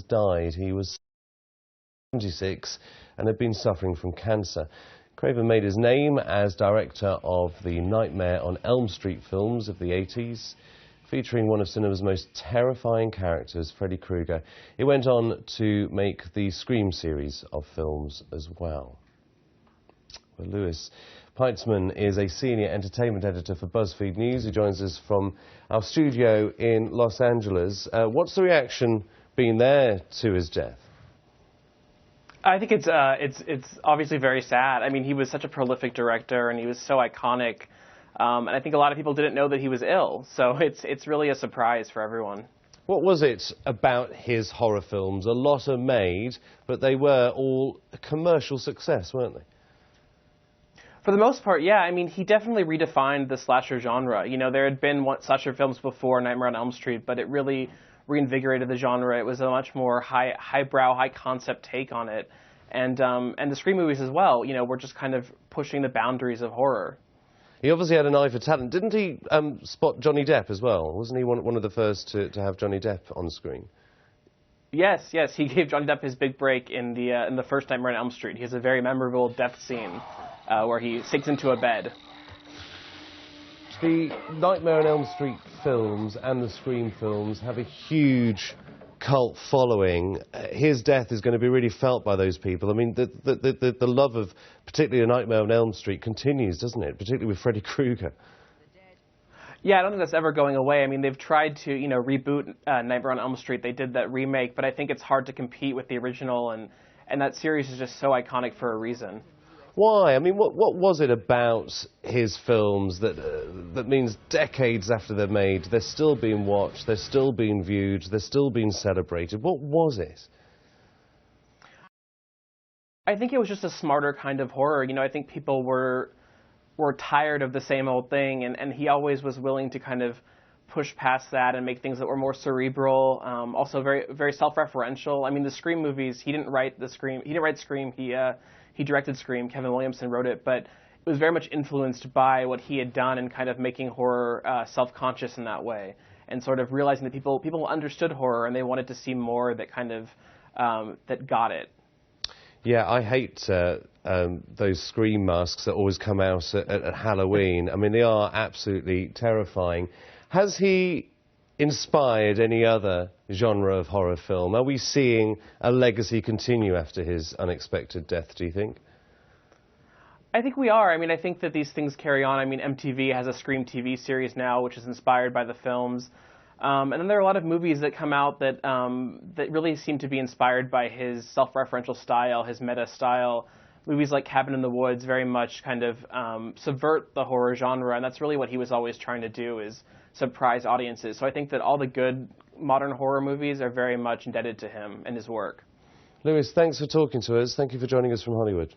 died. He was 76 and had been suffering from cancer. Craven made his name as director of the Nightmare on Elm Street films of the 80s, featuring one of cinema's most terrifying characters, Freddy Krueger. He went on to make the Scream series of films as well. Well, Lewis Peitzman is a senior entertainment editor for BuzzFeed News. He joins us from our studio in Los Angeles. What's the reaction been there to his death? I think it's obviously very sad. I mean, he was such a prolific director, and he was so iconic. And I think a lot of people didn't know that he was ill, so it's really a surprise for everyone. What was it about his horror films? A lot are made, but they were all a commercial success, weren't they? For the most part, yeah. I mean, he definitely redefined the slasher genre. You know, there had been slasher films before Nightmare on Elm Street, but it really reinvigorated the genre. It was a much more highbrow, high-concept take on it. And the Scream movies as well, you know, were just kind of pushing the boundaries of horror. He obviously had an eye for talent. Didn't he spot Johnny Depp as well? Wasn't he one of the first to have Johnny Depp on screen? Yes. He gave Johnny Depp his big break in the first Nightmare on Elm Street. He has a very memorable death scene where he sinks into a bed. The Nightmare on Elm Street films and the Scream films have a huge cult following. His death is going to be really felt by those people. I mean, the love of particularly a Nightmare on Elm Street continues, doesn't it? Particularly with Freddy Krueger. Yeah, I don't think that's ever going away. I mean, they've tried to, you know, reboot Nightmare on Elm Street. They did that remake, but I think it's hard to compete with the original, and that series is just so iconic for a reason. Why? I mean, what was it about his films that means decades after they're made, they're still being watched, they're still being viewed, they're still being celebrated? What was it? I think it was just a smarter kind of horror. You know, I think people were tired of the same old thing, and he always was willing to kind of push past that and make things that were more cerebral, also very, very self-referential. I mean, the Scream movies, he didn't write Scream. He directed Scream. Kevin Williamson wrote it, but it was very much influenced by what he had done and kind of making horror self-conscious in that way, and sort of realizing that people understood horror and they wanted to see more that kind of that got it. Yeah, I hate those Scream masks that always come out at Halloween. I mean, they are absolutely terrifying. Has he inspired any other genre of horror film? Are we seeing a legacy continue after his unexpected death, do you think? I think we are. I mean, I think that these things carry on. I mean, MTV has a Scream TV series now, which is inspired by the films. And then there are a lot of movies that come out that really seem to be inspired by his self-referential style, his meta style. Movies like Cabin in the Woods very much kind of subvert the horror genre, and that's really what he was always trying to do, is surprise audiences. So I think that all the good modern horror movies are very much indebted to him and his work. Lewis, thanks for talking to us. Thank you for joining us from Hollywood.